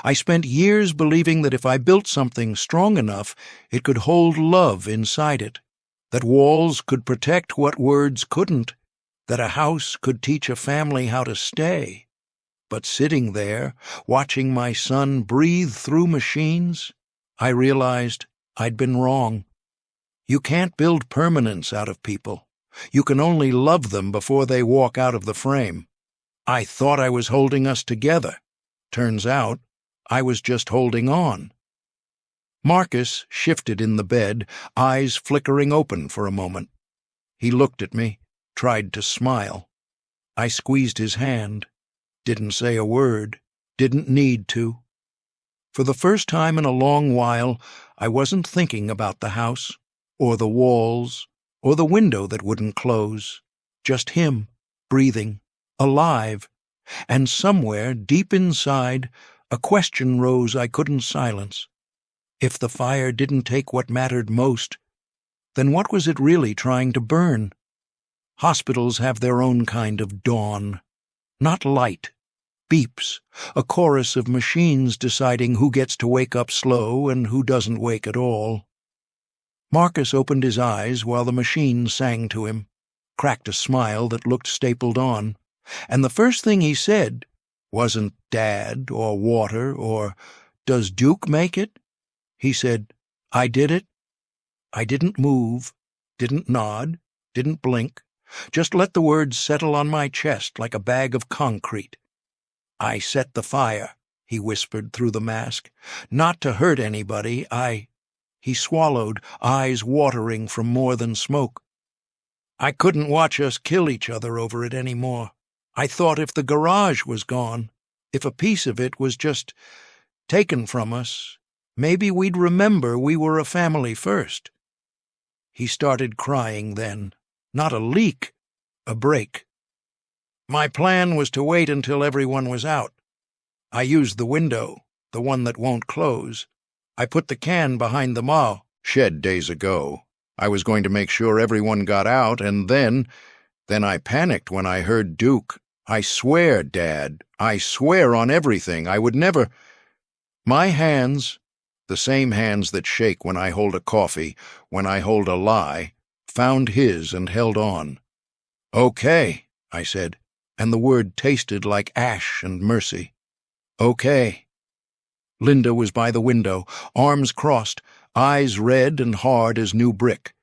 S1: I spent years believing that if I built something strong enough, it could hold love inside it, that walls could protect what words couldn't, that a house could teach a family how to stay. But sitting there, watching my son breathe through machines, I realized I'd been wrong. You can't build permanence out of people. You can only love them before they walk out of the frame. I thought I was holding us together. Turns out, I was just holding on. Marcus shifted in the bed, eyes flickering open for a moment. He looked at me, tried to smile. I squeezed his hand. Didn't say a word, didn't need to. For the first time in a long while, I wasn't thinking about the house, or the walls, or the window that wouldn't close. Just him, breathing, alive, and somewhere deep inside, a question rose I couldn't silence. If the fire didn't take what mattered most, then what was it really trying to burn? Hospitals have their own kind of dawn. Not light. Beeps, a chorus of machines deciding who gets to wake up slow and who doesn't wake at all. Marcus opened his eyes while the machine sang to him, cracked a smile that looked stapled on, and the first thing he said wasn't Dad or water or Does Duke make it? He said, I did it. I didn't move, didn't nod, didn't blink, just let the words settle on my chest like a bag of concrete. I set the fire, he whispered through the mask. Not to hurt anybody, He swallowed, eyes watering from more than smoke. I couldn't watch us kill each other over it any more. I thought if the garage was gone, if a piece of it was just taken from us, maybe we'd remember we were a family first. He started crying then. Not a leak, a break. My plan was to wait until everyone was out. I used the window, the one that won't close. I put the can behind the shed days ago. I was going to make sure everyone got out, and then I panicked when I heard Duke. I swear, Dad, I swear on everything, I would never— My hands, the same hands that shake when I hold a coffee, when I hold a lie, found his and held on. Okay, I said, and the word tasted like ash and mercy. Okay. Linda was by the window, arms crossed, eyes red and hard as new brick.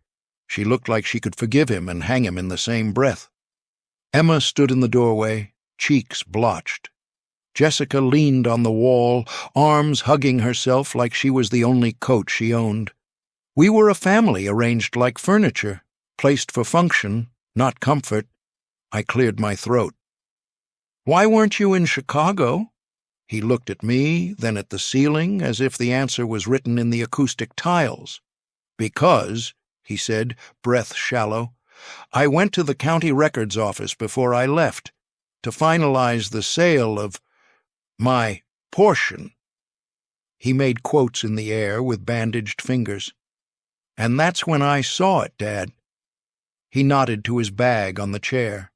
S1: She looked like she could forgive him and hang him in the same breath. Emma stood in the doorway, cheeks blotched. Jessica leaned on the wall, arms hugging herself like she was the only coat she owned. We were a family arranged like furniture, placed for function, not comfort. I cleared my throat. Why weren't you in Chicago? He looked at me, then at the ceiling, as if the answer was written in the acoustic tiles. Because, he said, breath shallow, I went to the county records office before I left to finalize the sale of my portion. He made quotes in the air with bandaged fingers. And that's when I saw it, Dad. He nodded to his bag on the chair.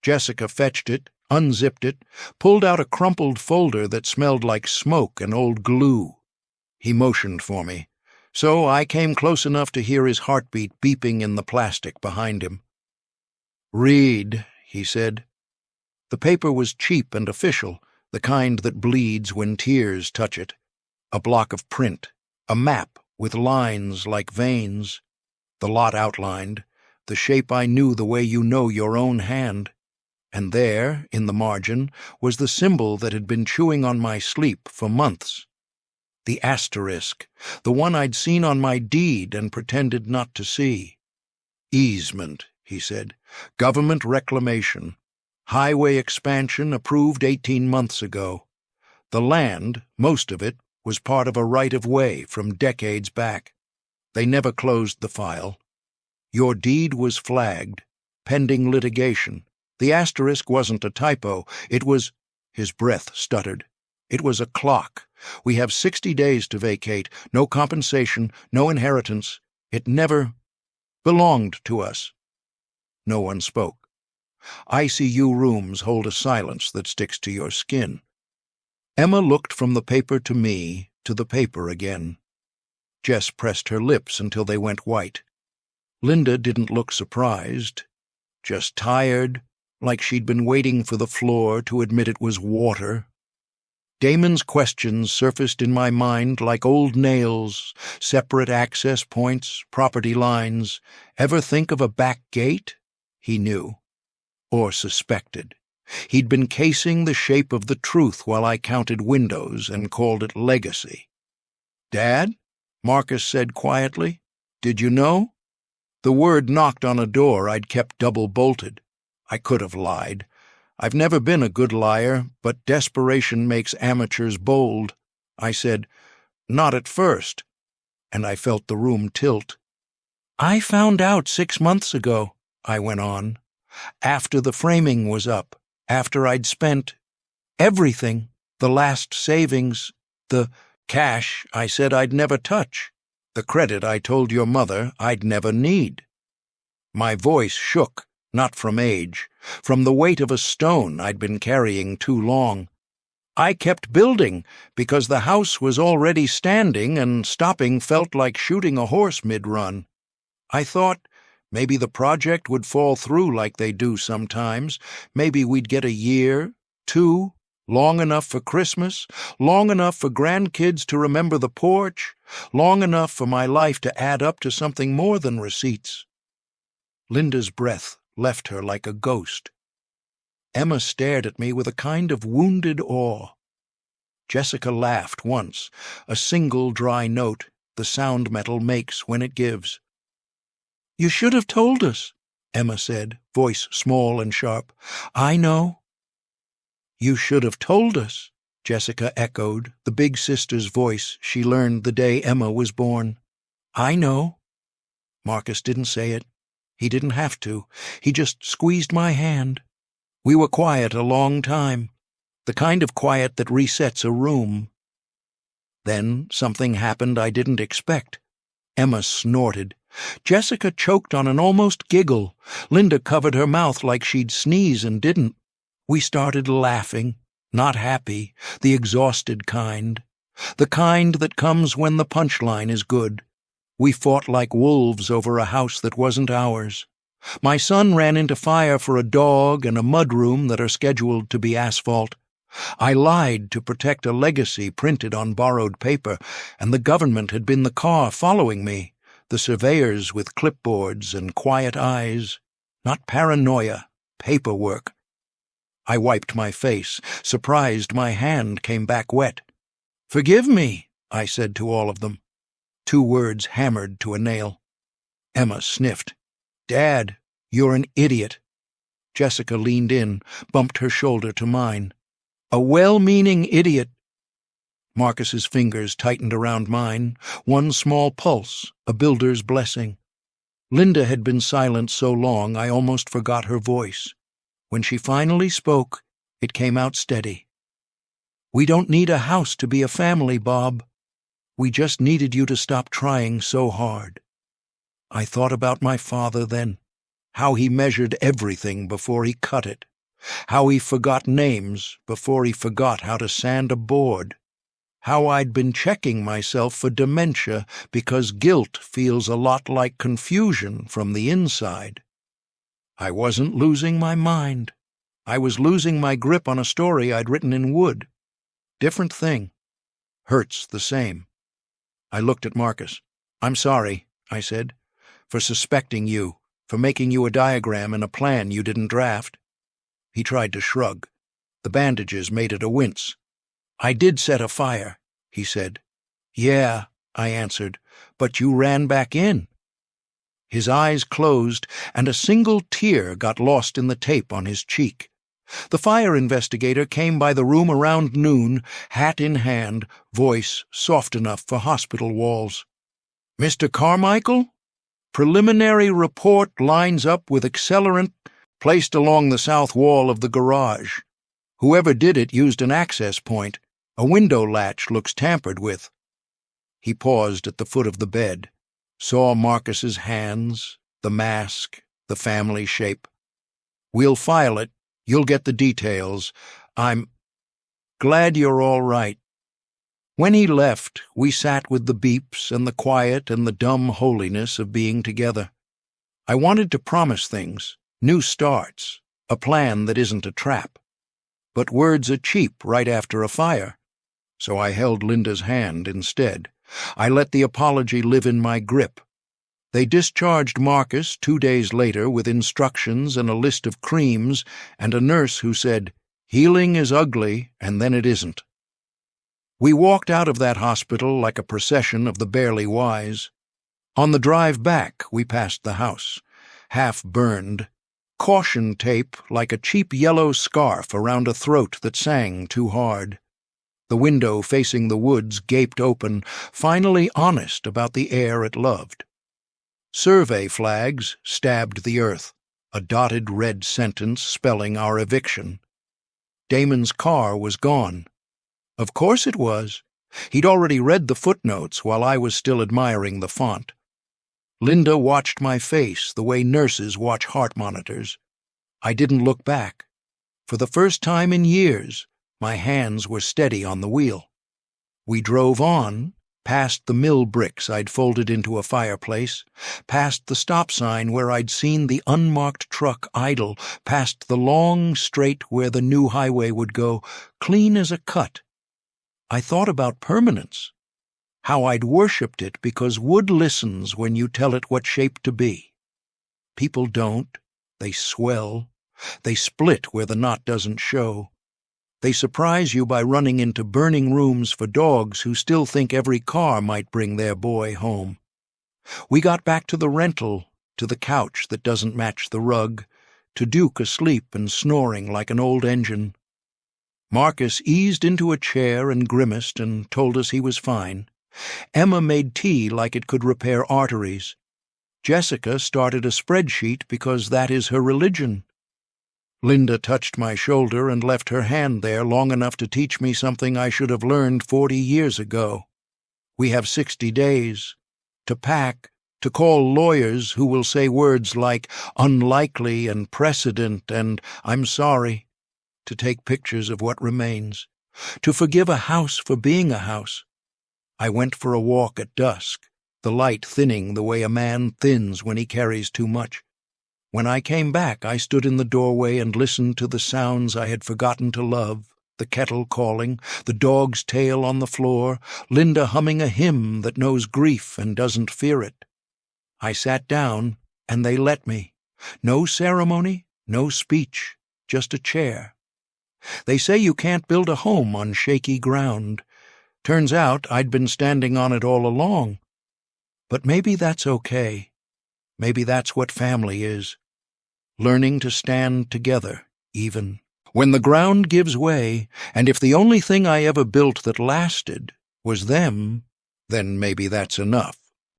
S1: Jessica fetched it, unzipped it, pulled out a crumpled folder that smelled like smoke and old glue. He motioned for me, so I came close enough to hear his heartbeat beeping in the plastic behind him. Read, he said. The paper was cheap and official, the kind that bleeds when tears touch it. A block of print, a map with lines like veins, the lot outlined, the shape I knew the way you know your own hand. And there, in the margin, was the symbol that had been chewing on my sleep for months. The asterisk, the one I'd seen on my deed and pretended not to see. Easement, he said. Government reclamation. Highway expansion approved 18 months ago. The land, most of it, was part of a right-of-way from decades back. They never closed the file. Your deed was flagged, pending litigation. The asterisk wasn't a typo. It was— His breath stuttered. It was a clock. We have 60 days to vacate. No compensation, no inheritance. It never belonged to us. No one spoke. ICU rooms hold a silence that sticks to your skin. Emma looked from the paper to me, to the paper again. Jess pressed her lips until they went white. Linda didn't look surprised, just tired, like she'd been waiting for the floor to admit it was water. Damon's questions surfaced in my mind like old nails, separate access points, property lines. Ever think of a back gate? He knew. Or suspected. He'd been casing the shape of the truth while I counted windows and called it legacy. "Dad?" Marcus said quietly. "Did you know?" The word knocked on a door I'd kept double-bolted. I could have lied. I've never been a good liar, but desperation makes amateurs bold. I said, "Not at first," and I felt the room tilt. "I found out 6 months ago," I went on, "after the framing was up, after I'd spent everything, the last savings, the cash I said I'd never touch, the credit I told your mother I'd never need." My voice shook, not from age, from the weight of a stone I'd been carrying too long. I kept building because the house was already standing and stopping felt like shooting a horse mid-run. I thought maybe the project would fall through like they do sometimes. Maybe we'd get a year, 2, long enough for Christmas, long enough for grandkids to remember the porch, long enough for my life to add up to something more than receipts. Linda's breath left her like a ghost. Emma stared at me with a kind of wounded awe. Jessica laughed once, a single dry note the sound metal makes when it gives. "You should have told us," Emma said, voice small and sharp. "I know." "You should have told us," Jessica echoed, the big sister's voice she learned the day Emma was born. "I know." Marcus didn't say it. He didn't have to. He just squeezed my hand. We were quiet a long time, the kind of quiet that resets a room. Then something happened I didn't expect. Emma snorted. Jessica choked on an almost giggle. Linda covered her mouth like she'd sneeze and didn't. We started laughing, not happy, the exhausted kind. The kind that comes when the punchline is good. We fought like wolves over a house that wasn't ours. My son ran into fire for a dog and a mudroom that are scheduled to be asphalt. I lied to protect a legacy printed on borrowed paper, and the government had been the car following me, the surveyors with clipboards and quiet eyes. Not paranoia, paperwork. I wiped my face, surprised my hand came back wet. "Forgive me," I said to all of them. 2 words hammered to a nail. Emma sniffed. "Dad, you're an idiot." Jessica leaned in, bumped her shoulder to mine. "A well-meaning idiot." Marcus's fingers tightened around mine, one small pulse, a builder's blessing. Linda had been silent so long I almost forgot her voice. When she finally spoke, it came out steady. "We don't need a house to be a family, Bob. We just needed you to stop trying so hard." I thought about my father then, how he measured everything before he cut it, how he forgot names before he forgot how to sand a board, how I'd been checking myself for dementia because guilt feels a lot like confusion from the inside. I wasn't losing my mind. I was losing my grip on a story I'd written in wood. Different thing. Hurts the same. I looked at Marcus. "I'm sorry," I said, "for suspecting you, for making you a diagram and a plan you didn't draft." He tried to shrug. The bandages made it a wince. "I did set a fire," he said. "Yeah," I answered, "but you ran back in." His eyes closed, and a single tear got lost in the tape on his cheek. The fire investigator came by the room around noon, hat in hand, voice soft enough for hospital walls. "Mr. Carmichael? Preliminary report lines up with accelerant placed along the south wall of the garage. Whoever did it used an access point. A window latch looks tampered with." He paused at the foot of the bed, saw Marcus's hands, the mask, the family shape. "We'll file it. You'll get the details. I'm glad you're all right." When he left, we sat with the beeps and the quiet and the dumb holiness of being together. I wanted to promise things, new starts, a plan that isn't a trap. But words are cheap right after a fire, so I held Linda's hand instead. I let the apology live in my grip. They discharged Marcus 2 days later with instructions and a list of creams and a nurse who said, "Healing is ugly, and then it isn't." We walked out of that hospital like a procession of the barely wise. On the drive back, we passed the house, half burned, caution tape like a cheap yellow scarf around a throat that sang too hard. The window facing the woods gaped open, finally honest about the air it loved. Survey flags stabbed the earth, a dotted red sentence spelling our eviction. Damon's car was gone. Of course it was. He'd already read the footnotes while I was still admiring the font. Linda watched my face the way nurses watch heart monitors. I didn't look back. For the first time in years, my hands were steady on the wheel. We drove on, past the mill bricks I'd folded into a fireplace, past the stop sign where I'd seen the unmarked truck idle, past the long straight where the new highway would go, clean as a cut. I thought about permanence, how I'd worshipped it because wood listens when you tell it what shape to be. People don't. They swell. They split where the knot doesn't show. They surprise you by running into burning rooms for dogs who still think every car might bring their boy home. We got back to the rental, to the couch that doesn't match the rug, to Duke asleep and snoring like an old engine. Marcus eased into a chair and grimaced and told us he was fine. Emma made tea like it could repair arteries. Jessica started a spreadsheet because that is her religion. Linda touched my shoulder and left her hand there long enough to teach me something I should have learned 40 years ago. We have 60 days. To pack, to call lawyers who will say words like unlikely and precedent and I'm sorry, to take pictures of what remains, to forgive a house for being a house. I went for a walk at dusk, the light thinning the way a man thins when he carries too much. When I came back, I stood in the doorway and listened to the sounds I had forgotten to love, the kettle calling, the dog's tail on the floor, Linda humming a hymn that knows grief and doesn't fear it. I sat down, and they let me. No ceremony, no speech, just a chair. They say you can't build a home on shaky ground. Turns out I'd been standing on it all along. But maybe that's okay. Maybe that's what family is. Learning to stand together, even when the ground gives way, and if the only thing I ever built that lasted was them, then maybe that's enough.